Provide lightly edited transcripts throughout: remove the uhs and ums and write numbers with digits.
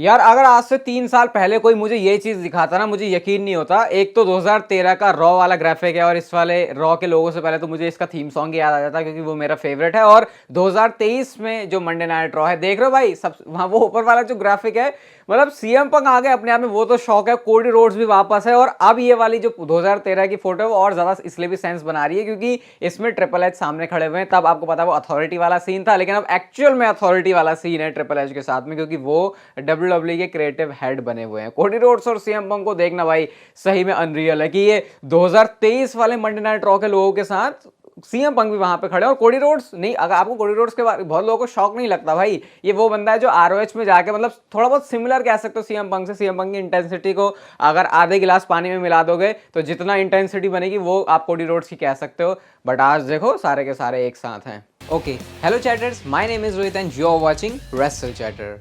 यार अगर आज से 3 साल पहले कोई मुझे ये चीज दिखाता ना, मुझे यकीन नहीं होता। एक तो 2013 का रॉ वाला ग्राफिक है और इस वाले रॉ के लोगों से पहले तो मुझे इसका थीम सॉन्ग याद आ जाता क्योंकि वो मेरा फेवरेट है। और 2023 में जो मंडे नाइट रॉ है, देख रहे हो भाई, सब वहां वो ऊपर वाला जो ग्राफिक है, मतलब सीएम पंक आ गए अपने आप में, वो तो शौक है। कोडी रोड्स भी वापस है और अब ये वाली जो 2013 की फोटो है वो और ज्यादा इसलिए भी सेंस बना रही है क्योंकि इसमें ट्रिपल एच सामने खड़े हुए हैं। तब आपको पता है वो अथॉरिटी वाला सीन था, लेकिन अब एक्चुअल में अथॉरिटी वाला सीन है ट्रिपल एच के साथ में, क्योंकि वो डब्ल्यूडब्ल्यूई के क्रिएटिव हेड बने हुए हैं। कोडी रोड्स और सीएम पंक को देखना भाई सही में अनरियल है कि ये 2023 वाले मंडे नाइट रॉ के लोगों के साथ सीएम पंक भी वहां पे खड़े हैं। और कोडी रोड्स नहीं, अगर आपको कोडी रोड्स के बारे बहुत लोगों को शौक नहीं लगता भाई, ये वो बंदा है जो आरओएच में जाके मतलब थोड़ा बहुत सिमिलर कह सकते हो सीएम पंक से। सीएम पंक की इंटेंसिटी को अगर आधे गिलास पानी में मिला दोगे तो जितना इंटेंसिटी बनेगी वो आप कोडी रोड्स की कह सकते हो। बट आज देखो सारे के सारे एक साथ हैं। Okay, hello chatters, my name is Rohit and you are watching wrestle chatter.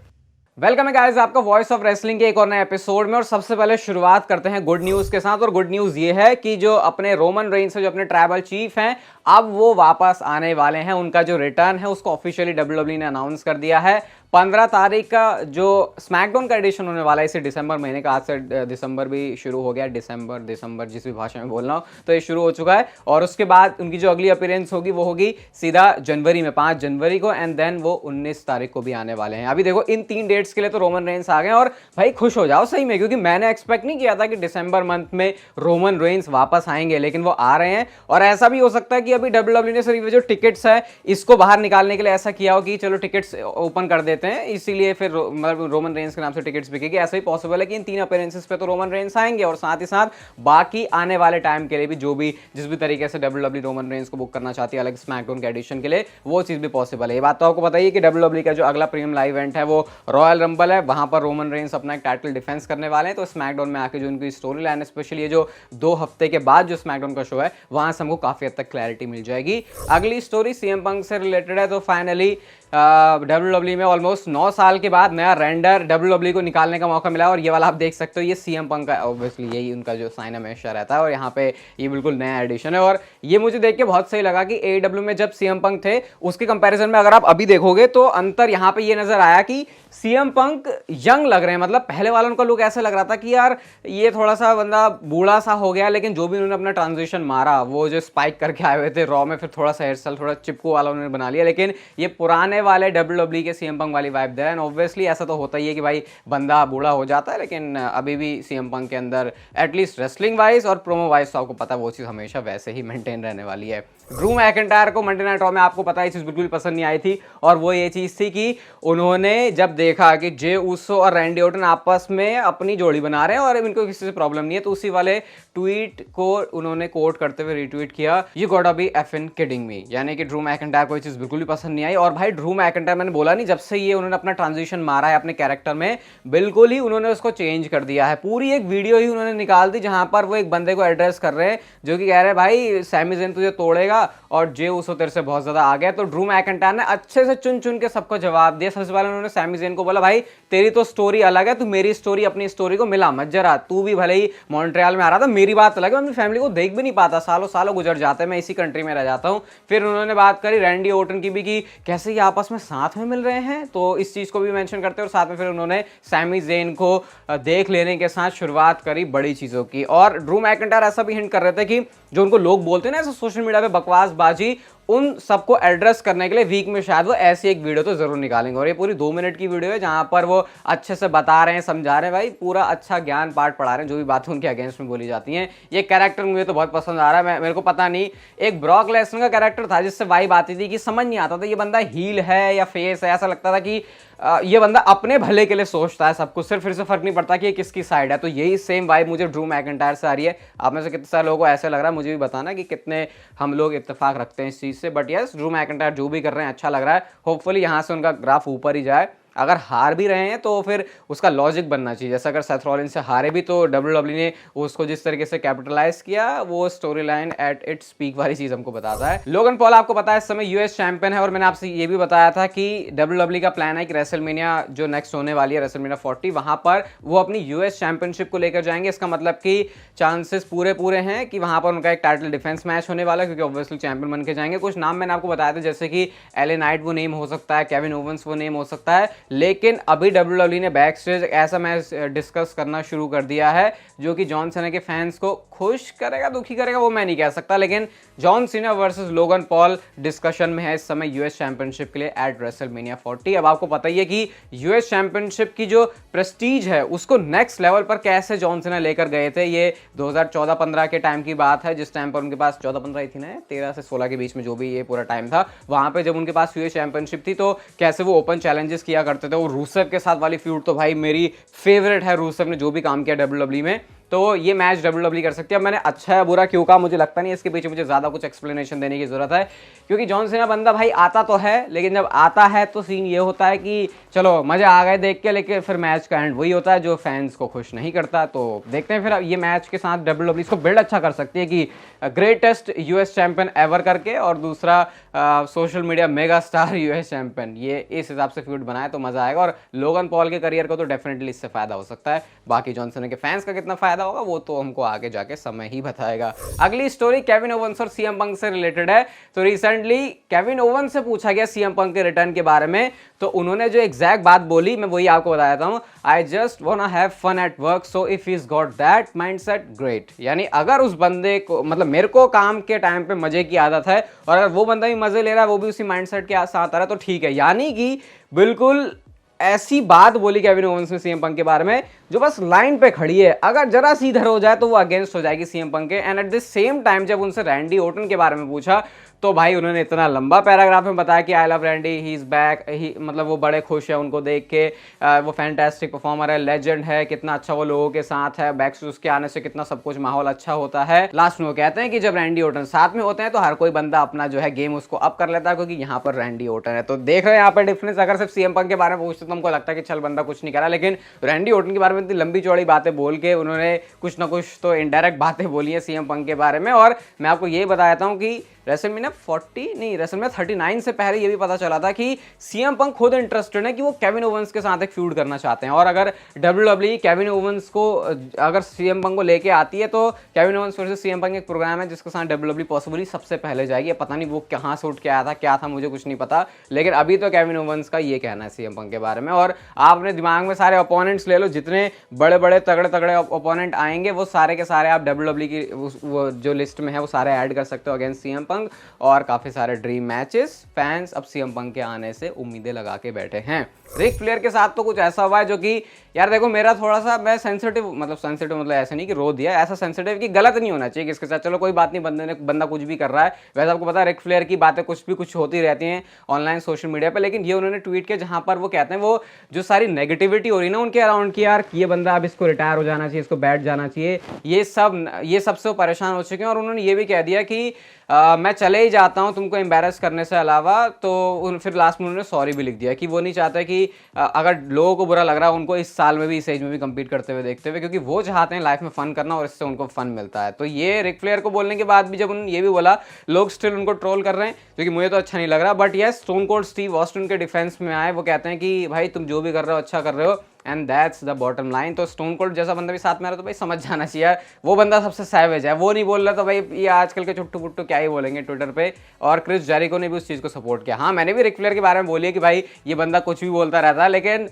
Welcome है गाइस आपका वॉइस ऑफ रेसलिंग के एक और नए एपिसोड में। और सबसे पहले शुरुआत करते हैं गुड न्यूज के साथ। और गुड न्यूज ये है कि जो अपने रोमन रेंस है, जो अपने ट्राइबल चीफ हैं, अब वो वापस आने वाले हैं। उनका जो रिटर्न है उसको ऑफिशियली डब्ल्यूडब्ल्यूई ने अनाउंस कर दिया है। 15 तारीख का जो स्मैकडाउन का एडिशन होने वाला है इसे दिसंबर महीने का, आज से दिसंबर भी शुरू हो गया, दिसंबर जिस भी भाषा में बोलना हो तो ये शुरू हो चुका है। और उसके बाद उनकी जो अगली अपीयरेंस होगी वो होगी सीधा जनवरी में, 5 जनवरी को, एंड देन वो 19 तारीख को भी आने वाले हैं। अभी देखो इन 3 डेट्स के लिए तो रोमन रेंस आ गए और भाई खुश हो जाओ सही में, क्योंकि मैंने एक्सपेक्ट नहीं किया था कि दिसंबर मंथ में रोमन रेंस वापस आएंगे, लेकिन वो आ रहे हैं। और ऐसा भी हो सकता है कि अभी डब्ल्यूडब्ल्यूई ने सिर्फ जो टिकट्स है इसको बाहर निकालने के लिए ऐसा किया हो कि चलो टिकट्स ओपन कर देते हैं, इसीलिए फिर रोमन रेंस के नाम से टिकट्स बिकेगी। ऐसा ही पॉसिबल है कि इन 3 अपीयरेंसेस पे तो रोमन रेंस आएंगे और साथ ही साथ बाकी आने वाले टाइम के लिए भी जो भी जिस भी तरीके से डब्ल्यूडब्ल्यूई रोमन रेंस को बुक करना चाहती है अलग स्मैकडाउन के एडिशन के लिए, वो चीज भी पॉसिबल है। ये बात तो आपको बताइए कि डब्ल्यूडब्ल्यूई का जो अगला प्रीमियम लाइव इवेंट है वो रॉयल रंबल है, वहां पर रोमन रेंस अपना एक टाइटल डिफेंस करने वाले हैं। तो स्मैकडाउन में आके जो उनकी स्टोरी लाइन, स्पेशली ये जो 2 हफ्ते के बाद जो स्मैकडाउन का शो है, वहां से हमको काफी हद तक क्लैरिटी मिल जाएगी। अगली स्टोरी सीएम पंक से रिलेटेड है। तो फाइनली डब्ल्यूडब्ल्यूई में ऑलमोस्ट 9 साल के बाद नया रेंडर डब्ल्यूडब्ल्यूई को निकालने का मौका मिला। और ये वाला आप देख सकते हो, ये सीएम पंक का ऑब्वियसली यही उनका जो साइन हमेशा रहता है और यहाँ पे ये बिल्कुल नया एडिशन है। और ये मुझे देख के बहुत सही लगा कि एडब्ल्यू में जब सीएम पंक थे उसके कंपैरिजन में अगर आप अभी देखोगे तो अंतर यहाँ पे ये नजर आया कि सीएम पंक यंग लग रहे हैं। मतलब पहले वाला उनका लुक ऐसा लग रहा था कि यार ये थोड़ा सा बंदा बूढ़ा सा हो गया, लेकिन जो भी उन्होंने अपना ट्रांजिशन मारा, वो जो स्पाइक करके आए हुए थे रॉ में, फिर थोड़ा सा हेयर स्टाइल थोड़ा चिपकू वाला उन्होंने बना लिया, लेकिन ये पुराने वाले डब्ल्यूडब्ल्यूई के सीएम पंक वाली वाइब दे रहा है। ऑब्वियसली ऐसा तो होता ही है कि भाई बंदा बूढ़ा हो जाता है, लेकिन अभी भी सीएम पंक के अंदर एटलीस्ट रेसलिंग वाइज और प्रोमो वाइज तो आपको पता है वो चीज़ हमेशा वैसे ही मेंटेन रहने वाली है। ड्रू मैकिंटायर को मंडे नाइट रॉ में आपको पता है ये चीज़ बिल्कुल पसंद नहीं आई थी, और वो ये चीज़ थी कि उन्होंने जब देखा कि जे ऊसो और रैंडी ऑर्टन आपस में अपनी जोड़ी बना रहे हैं और इनको किसी से प्रॉब्लम नहीं है, तो उसी वाले ट्वीट को उन्होंने कोट करते हुए रिट्वीट किया, यू गॉटा बी एफिन किडिंग मी, यानी कि ड्रू मैकिंटायर को ये चीज़ बिल्कुल भी पसंद नहीं आई। और भाई ड्रू मैकिंटायर, मैंने बोला नहीं, जब से ये उन्होंने अपना ट्रांजिशन मारा है अपने कैरेक्टर में, बिल्कुल ही उन्होंने उसको चेंज कर दिया है। पूरी एक वीडियो ही उन्होंने निकाल दी जहां पर वो एक बंदे को एड्रेस कर रहे हैं जो कि कह रहे हैं भाई सैमी ज़ेन तुझे तोड़ेगा और जे ऊसो तेरे से बहुत ज्यादा आ गया। तो ड्रू मैकिंटायर ने अच्छे से चुन चुन के सबको जवाब दिया। सबसे पहले उन्होंने सैमी ज़ेन को बोला भाई तेरी तो स्टोरी अलग है, तू मेरी स्टोरी अपनी स्टोरी को मिला मत जरा, तू भी भले ही मॉन्ट्रियल में आ रहा था, मेरी बात अलग है, मैं अपनी फैमिली को देख भी नहीं पाता, सालों सालों गुजर जाते हैं, मैं इसी कंट्री में रह जाता हूँ। फिर उन्होंने बात करी रैंडी ऑर्टन की भी कि कैसे ये आपस में साथ में मिल रहे हैं, तो इस चीज को भी मेंशन करते हैं। और साथ में फिर उन्होंने सैमी ज़ेन को देख लेने के साथ शुरुआत करी बड़ी चीजों की। और ड्रू मैकिंटायर ऐसा भी हिंट कर रहे थे कि जो उनको लोग बोलते हैं ना ऐसे सोशल मीडिया पे बकवासबाजी, उन सबको एड्रेस करने के लिए वीक में शायद वो ऐसी एक वीडियो तो जरूर निकालेंगे। और ये पूरी 2 मिनट की वीडियो है जहां पर वो अच्छे से बता रहे हैं, समझा रहे हैं, भाई पूरा अच्छा ज्ञान पाठ पढ़ा रहे हैं, जो भी बातें उनके अगेंस्ट में बोली जाती हैं। ये कैरेक्टर मुझे तो बहुत पसंद आ रहा है। मेरे को पता नहीं, एक ब्रॉक लेसनर का कैरेक्टर था जिससे वाइब आती थी कि समझ नहीं आता था ये बंदा हील है या फेस है, ऐसा लगता था कि ये बंदा अपने भले के लिए सोचता है सब कुछ, सिर्फ फिर से फर्क नहीं पड़ता कि ये किसकी साइड है। तो यही सेम वाइब मुझे ड्रू मैकिंटायर से आ रही है। आप में से कितने सारे लोगों को ऐसे लग रहा है, मुझे भी बताना कि कितने हम लोग इत्तेफाक रखते हैं इस चीज़ से। बट यस, ड्रू मैकिंटायर जो भी कर रहे हैं अच्छा लग रहा है। होपफुली यहाँ से उनका ग्राफ ऊपर ही जाए। अगर हार भी रहे हैं तो फिर उसका लॉजिक बनना चाहिए, जैसे अगर सेथ रॉलिन्स से हारे भी तो डब्ल्यूडब्ल्यूई ने उसको जिस तरीके से कैपिटलाइज किया, वो story line at its peak वाली चीज हमको बताता है। लोगन पॉल आपको पता है इस समय यूएस चैंपियन है, और मैंने आपसे ये भी बताया था कि डब्ल्यूडब्ल्यूई का प्लान है कि रेसलमेनिया जो नेक्स्ट होने वाली है, रेसलमेनिया 40, वहां पर वो अपनी यूएस चैंपियनशिप को लेकर जाएंगे। इसका मतलब कि चांसेस पूरे हैं कि वहां पर उनका एक टाइटल डिफेंस मैच होने वाला है, क्योंकि ऑब्वियसली चैंपियन बन के जाएंगे। कुछ नाम मैंने आपको बताया था, जैसे कि एले नाइट वो नेम हो सकता है, केविन ओवेंस वो नेम हो सकता है, लेकिन अभी WWE ने बैक स्टेज ऐसा मैच डिस्कस करना शुरू कर दिया है जो कि जॉन सीना के फैंस को खुश करेगा, दुखी करेगा वो मैं नहीं कह सकता, लेकिन John Cena versus Logan Paul discussion में है इस समय यूएस चैंपियनशिप के लिए एट रेसलमेनिया 40। अब आपको पता ही है कि यूएस चैंपियनशिप की जो प्रेस्टीज है उसको नेक्स्ट लेवल पर कैसे जॉन सीना लेकर गए थे। ये 2014-15 के टाइम की बात है, जिस टाइम पर उनके पास 14-15 थी ना, 13 से 16 के बीच में जो भी ये पूरा टाइम था, वहां पे जब उनके पास यूएस चैंपियनशिप थी तो कैसे वो ओपन चैलेंजेस किया करते थे। वो रूसेव के साथ वाली फ्यूड तो भाई मेरी फेवरेट है, रूसेव ने जो भी काम किया डब्ल्यूडब्ल्यूई में, तो ये मैच डब्ल्यूडब्ल्यूई कर सकती है। अब मैंने अच्छा है बुरा क्यों कहा मुझे लगता नहीं, इसके पीछे मुझे ज़्यादा कुछ एक्सप्लेनेशन देने की ज़रूरत है, क्योंकि जॉन सीना बंदा भाई आता तो है, लेकिन जब आता है तो सीन ये होता है कि चलो मज़ा आ गए देख के, लेकिन फिर मैच का एंड वही होता है जो फैंस को खुश नहीं करता। तो देखते हैं फिर ये मैच के साथ डब्ल्यूडब्ल्यूई इसको बिल्ड अच्छा कर सकती है कि ग्रेटेस्ट यूएस चैंपियन एवर करके, और दूसरा social media mega star US champion, ये इस हिसाब से फ्यूड बनाए तो मज़ा आएगा। और लोगन पॉल के करियर को तो डेफिनेटली इससे फ़ायदा हो सकता है, बाकी जॉन सीना के फैंस का कितना फ़ायदा होगा वो तो हमको आगे जाके समय ही बताएगा। अगली स्टोरी केविन ओवंस और सीएम पंक से रिलेटेड है। तो रिसेंटली केविन ओवंस से पूछा गया सीएम पंक के रिटर्न के बारे में, तो उन्होंने जो एग्जैक्ट बात बोली मैं वही आपको बता देता हूँ। I just wanna have fun at work, so if he is got that mindset great. यानी अगर उस बंदे को, मतलब मेरे को काम के टाइम पे मजे की आदत है और अगर वो बंदा भी मजे ले रहा है, वो भी उसी माइंडसेट के साथ आ रहा है, तो ठीक है। यानी कि बिल्कुल ऐसी बात बोली केविन ओवंस ने सीएम पंक के बारे में जो बस लाइन पे खड़ी है, अगर जरा सी इधर हो जाए तो वो अगेंस्ट हो जाएगी सीएम पंक के। And at the same time जब उनसे रैंडी ओर्टन के बारे में पूछा तो भाई उन्होंने इतना लंबा पैराग्राफ में बताया कि I love Randy, he is back, he मतलब वो बड़े खुश है उनको देख के, वो फैंटास्टिक परफॉर्मर है, लेजेंड है, कितना अच्छा वो लोगों के साथ है, बैक उसके आने से कितना सब कुछ माहौल अच्छा होता है। लास्ट में वो कहते हैं कि जब रैंडी ओर्टन साथ में होते हैं तो हर कोई बंदा अपना जो है गेम उसको अप कर लेता है, क्योंकि यहाँ पर रैंडी ओर्टन है। तो देख रहे हैं यहाँ पर डिफरेंस। अगर सिर्फ सीएम पंक के बारे में पूछते तो हमको लगता है कि चल बंदा कुछ नहीं करा, लेकिन रैंडी ओर्टन के बारे में इतनी लंबी चौड़ी बातें बोल के उन्होंने कुछ ना कुछ तो इनडायरेक्ट बातें बोली है सीएम पंक के बारे में। और मैं आपको ये बता देता हूँ कि रेसलमेनिया 40 नहीं, रेसलमेनिया 39 से पहले ये भी पता चला था कि सीएम पंक खुद इंटरेस्टेड है कि वो केविन ओवंस के साथ एक फ्यूड करना चाहते हैं। और अगर डब्ल्यूडब्ल्यूई केविन ओवंस को, अगर सीएम पंक को लेके आती है तो Kevin Owens versus CM Punk एक प्रोग्राम है जिसके साथ डब्ल्यूडब्ल्यूई पॉसिबली सबसे पहले जाएगी। पता नहीं वो कहाँ से उठ के आया था, क्या था, मुझे कुछ नहीं पता, लेकिन अभी तो केविन ओवंस का ये कहना है सीएम पंक के बारे में। और आपने दिमाग में सारे ओपोनेंट्स ले लो, जितने बड़े बड़े तगड़े तगड़े ओपोनेंट आएंगे वो सारे के सारे आप डब्ल्यूडब्ल्यूई की वो जो लिस्ट में है वो सारे ऐड कर सकते हो अगेंस्ट सीएम पंक। और काफी सारे ड्रीम मैचेस फैंस अब सीएम पंक के आने से उम्मीदें लगा के बैठे हैं। रिक फ्लेयर के साथ तो कुछ ऐसा हुआ है जो कि यार देखो, मेरा थोड़ा सा मैं सेंसिटिव मतलब ऐसा नहीं कि रो दिया, ऐसा सेंसिटिव कि गलत नहीं होना चाहिए किसके साथ, चलो कोई बात नहीं, बंदा कुछ भी कर रहा है। वैसे आपको पता है रिक फ्लेयर की बातें कुछ होती रहती हैं ऑनलाइन सोशल मीडिया पे, लेकिन ये उन्होंने ट्वीट किया जहां पर वो कहते हैं वो जो सारी नेगेटिविटी हो रही है ना उनके अराउंड की, यार ये बंदा अब इसको रिटायर हो जाना चाहिए, इसको बैठ जाना चाहिए, ये सबसे परेशान हो चुके हैं। और उन्होंने ये भी कह दिया कि मैं चले ही जाता हूं तुमको एम्बेरस करने से अलावा। तो फिर लास्ट में उन्होंने सॉरी भी लिख दिया कि वो नहीं चाहता कि अगर लोगों को बुरा लग रहा है उनको इस साल में भी, इस एज में भी कम्पीट करते हुए देखते हुए, क्योंकि वो चाहते हैं लाइफ में फन करना और इससे उनको फन मिलता है। तो ये रिक फ्लेयर को बोलने के बाद भी जब उन्होंने ये भी बोला, लोग स्टिल उनको ट्रोल कर रहे हैं, क्योंकि मुझे तो अच्छा नहीं लग रहा। But yes, stone cold Steve Austin के डिफेंस में आए, वो कहते हैं कि भाई तुम जो भी कर रहे हो अच्छा कर रहे हो, and that's the bottom line. तो स्टोन कोल्ड जैसा बंदा भी साथ में आ रहा तो भाई समझ जाना चाहिए, वो बंदा सबसे सैवेज है, वो नहीं बोल रहा तो भाई ये आजकल के चुट्टू पुट्टू क्या ही बोलेंगे ट्विटर पे। और क्रिस जेरिको ने भी उस चीज़ को सपोर्ट किया। हाँ, मैंने भी रिक फ्लेयर के बारे में बोली है कि भाई ये बंदा कुछ भी बोलता रहता है, लेकिन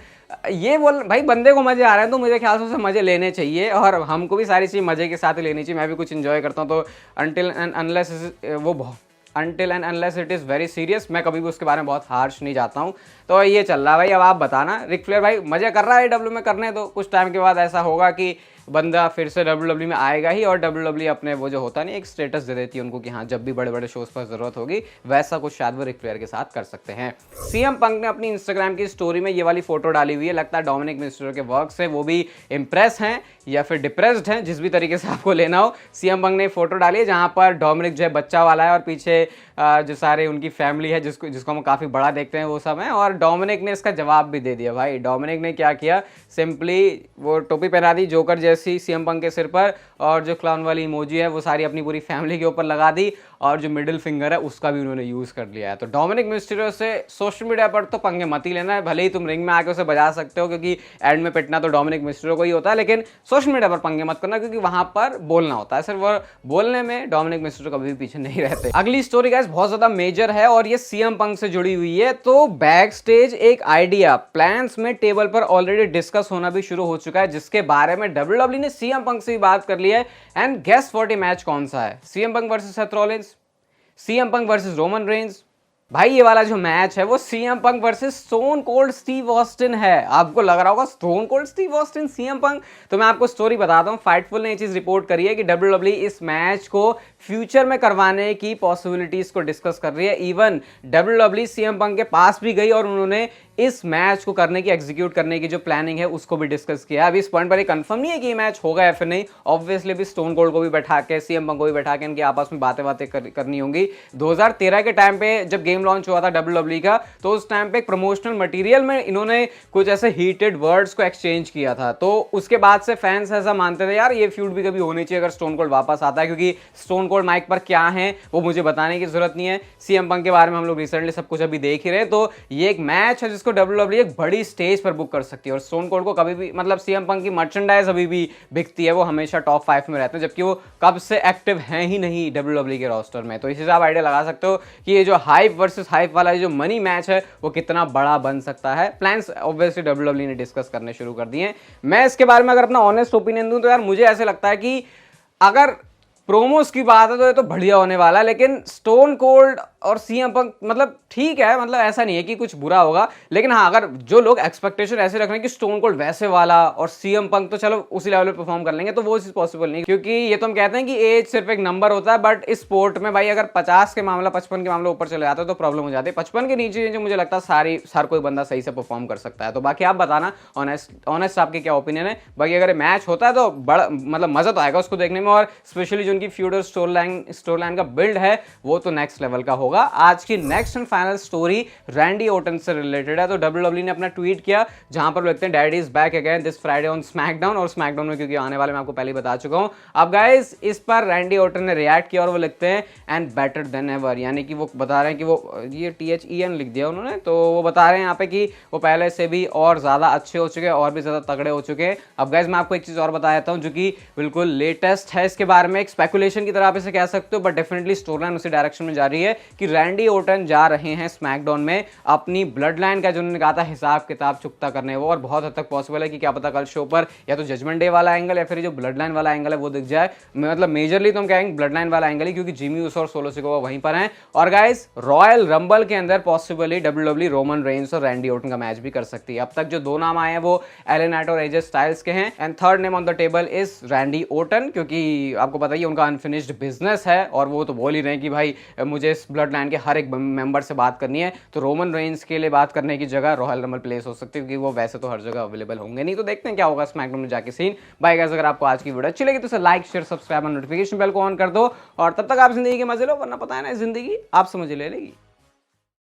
ये बोल भाई बंदे को मजे आ रहे हैं तो मुझे ख्याल से उसे मजे लेने चाहिए, और हमको भी सारी चीज़ मजे के साथ ही लेनी चाहिए। मैं भी कुछ इन्जॉय करता हूँ, तो until and unless it is very serious, मैं कभी भी उसके बारे में बहुत हार्श नहीं जाता हूँ। तो ये चल रहा है भाई। अब आप बताना, रिक फ्लेयर भाई मजे कर रहा है AEW में करने, तो कुछ टाइम के बाद ऐसा होगा कि बंदा फिर से डब्ल्यूडब्ल्यूई में आएगा ही, और डब्ल्यूडब्ल्यूई अपने वो जो होता नहीं एक स्टेटस दे देती है उनको कि हाँ जब भी बड़े बड़े शोज पर जरूरत होगी, वैसा कुछ शायद वो रिक फ्लेयर के साथ कर सकते हैं। सीएम पंक ने अपनी इंस्टाग्राम की स्टोरी में ये वाली फोटो डाली हुई है, लगता है डोमिनिक मिस्टेरियो के वर्क से वो भी इंप्रेस हैं या फिर डिप्रेस्ड हैं, जिस भी तरीके से आपको लेना हो। सीएम पंक ने फोटो डाली है जहाँ पर डोमिनिक जो है बच्चा वाला है और पीछे जो सारे उनकी फैमिली है जिसको हम काफ़ी बड़ा देखते हैं वो सब है। और डोमिनिक ने इसका जवाब भी दे दिया। भाई डोमिनिक ने क्या किया, सिंपली वो टोपी पहना दी जोकर जैसे यूएससी सीएम पंक के सिर पर, और जो क्लाउन वाली इमोजी है वो सारी अपनी पूरी फैमिली के ऊपर लगा दी, और जो मिडिल फिंगर है उसका भी उन्होंने यूज कर लिया है। तो डोमिनिक मिस्टीरियो से सोशल मीडिया पर तो पंगे मत ही लेना है, भले ही तुम रिंग में आके उसे बजा सकते हो क्योंकि एंड में पिटना तो डोमिनिक मिस्टीरियो को ही होता है, लेकिन सोशल मीडिया पर पंगे मत करना क्योंकि वहां पर बोलना होता है, सिर्फ वो बोलने में डोमिनिक मिस्टीरियो कभी भी पीछे नहीं रहते। अगली स्टोरी गाइस बहुत ज्यादा मेजर है और ये सीएम पंक से जुड़ी हुई है। तो बैक स्टेज एक आइडिया प्लान्स में टेबल पर ऑलरेडी डिस्कस होना भी शुरू हो चुका है, जिसके बारे में डब्ल्यूडब्ल्यू ने सीएम पंक से भी बात कर ली है। एंड गेस व्हाट ये मैच कौन सा है? CM Punk versus Seth Rollins, CM Punk versus Roman Reigns. भाई ये वाला जो मैच है वो CM Punk versus stone cold Steve Austin है। आपको लग रहा होगा stone cold Steve Austin CM Punk, तो मैं आपको स्टोरी बताता हूं। फाइटफुल ने ये चीज रिपोर्ट करी है कि डब्ल्यूडब्ल्यू इस मैच को फ्यूचर में करवाने की पॉसिबिलिटीज को डिस्कस कर रही है। इवन डब्ल्यूडब्ल्यू सीएम पंक के पास भी गई और उन्होंने इस मैच को करने की, एग्जीक्यूट करने की जो प्लानिंग है उसको भी डिस्कस किया। अभी इस पॉइंट पर कंफर्म नहीं है कि ये मैच होगा या फिर नहीं। ऑब्वियसली भी स्टोन कोल्ड को भी बैठा के, सीएम पंक को भी बैठा के इनकी आपस में बातें करनी होंगी। 2013 के टाइम पे जब गेम लॉन्च हुआ था डब्ल्यूडब्ल्यू का, तो उस टाइम पे एक प्रमोशनल मटेरियल में इन्होंने कुछ ऐसे हीटेड वर्ड्स को एक्सचेंज किया था। तो उसके बाद से फैंस ऐसा मानते थे यार ये फ्यूड भी कभी होनी चाहिए अगर स्टोन कोल्ड वापस आता है, क्योंकि स्टोन कोल्ड माइक पर क्या है वो मुझे बताने की जरूरत नहीं है। सीएम पंक के बारे में हम लोग रिसेंटली सब कुछ अभी देख ही रहे। तो ये एक मैच है जिसको डब्ल्यूडब्ल्यू एक बड़ी स्टेज पर बुक कर सकती है और स्टोन कोल्ड को कभी भी, मतलब सीएम पंक की मर्चेंडाइज अभी भी बिकती है, वो हमेशा टॉप 5 में रहते हैं, जबकि वो कब से एक्टिव हैं ही नहीं डब्ल्यूडब्ल्यू के रोस्टर में। तो इसी से आप आइडिया लगा सकते हो कि ये जो हाइप वर्सेस हाइप वाला जो मनी मैच है वो कितना बड़ा बन सकता है। प्लान्स ऑब्वियसली डब्ल्यूडब्ल्यू ने डिस्कस करने शुरू कर दिए हैं। मैं इसके बारे में अगर अपना ऑनेस्ट ओपिनियन दूं तो यार मुझे ऐसे लगता है कि अगर प्रोमोस की बात है तो ये तो बढ़िया होने वाला है, लेकिन स्टोन कोल्ड और सीएम पंक मतलब ठीक है, मतलब ऐसा नहीं है कि कुछ बुरा होगा, लेकिन हाँ अगर जो लोग एक्सपेक्टेशन ऐसे रख रहे हैं कि स्टोन कोल्ड वैसे वाला और सीएम पंक तो चलो उसी लेवल पे परफॉर्म कर लेंगे, तो वो चीज पॉसिबल नहीं, क्योंकि ये तो हम कहते हैं कि एज सिर्फ एक नंबर होता है, बट इस स्पोर्ट में भाई अगर 50 के मामला 55 के मामले ऊपर चले जाते हैं तो प्रॉब्लम हो जाती है। 55 के नीचे मुझे लगता है हर कोई बंदा सही से परफॉर्म कर सकता है। तो बाकी आप बताना ऑनेस्ट आपके क्या ओपिनियन है। बाकी अगर मैच होता है तो बड़ा मतलब मजा तो आएगा उसको देखने में, और स्पेशली जो उनकी फ्यूडर स्टोरी लाइन का बिल्ड है वो तो नेक्स्ट लेवल का होगा। आज की next and final story Randy Orton से रिलेटेड है। तो डब्ल्यूडब्ल्यू ने अपना ट्वीट किया जहां पर लिखते हैं daddy is back again this Friday on SmackDown, और स्मैकडाउन में क्योंकि आने वाले मैं आपको पहले ही बता चुका हूं। अब गाइस इस पर रैंडी ओटन ने रिएक्ट किया और वो लिखते हैं एंड बेटर देन एवर, यानी कि वो बता रहे हैं कि वो ये THEN लिख दिया उन्होंने, तो वो बता रहे हैं यहाँ पे कि वो पहले से भी और ज्यादा अच्छे हो चुके हैं और भी ज्यादा तगड़े हो चुके हैं। अब गाइस मैं आपको एक चीज और बता देता हूँ जो कि बिल्कुल लेटेस्ट है, इसके बारे में एक स्पेकुलेशन की तरह आप इसे कह सकते हो, बट डेफिनेटली स्टोरी लाइन उसी डायरेक्शन में जा रही है कि रैंडी ओटन जा रहे हैं स्मैकडाउन में अपनी ब्लड लाइन का जो उन्होंने कहा था हिसाब किताब चुकता करने वो, और बहुत हद तक पॉसिबल है कि क्या पता कल शो पर या तो जजमेंट डे वाला एंगल या फिर जो ब्लड लाइन वाला एंगल है वो दिख जाए। मतलब मेजरली तो हम कहेंगे ब्लड लाइन वाला एंगल ही, क्योंकि जिमी ऊसो और सोलो सिकोवा वहीं पर हैं। और गाइस रॉयल रंबल के अंदर पॉसिबली डब्ल्यूडब्ल्यू रोमन रेंज और रैंडी ओटन का मैच भी कर सकती है। अब तक जो दो नाम आए हैं वो एलन नाइट और एजे स्टाइल्स के हैं, and third name on the table is Randy Orton, क्योंकि आपको पता ही उनका अनफिनिश्ड बिजनेस है और वो तो बोल ही रहे हैं कि भाई मुझे इस ब्लड लाइन के हर एक मेंबर से बात करनी है। तो रोमन रेंज के लिए बात करने की जगह रॉयल रंबल प्लेस हो सकती है, क्योंकि वो वैसे तो हर जगह अवेलेबल होंगे नहीं। तो देखते हैं क्या होगा स्मैकडाउन में जाके सीन। बाय गाइस, अगर आपको आज की वीडियो अच्छी लगी तो इसे लाइक शेयर सब्सक्राइब और नोटिफिकेशन बेल को ऑन कर दो, और तब तक आप जिंदगी के मजे लो, वरना पता है ना जिंदगी आपसे मजे ले लेगी।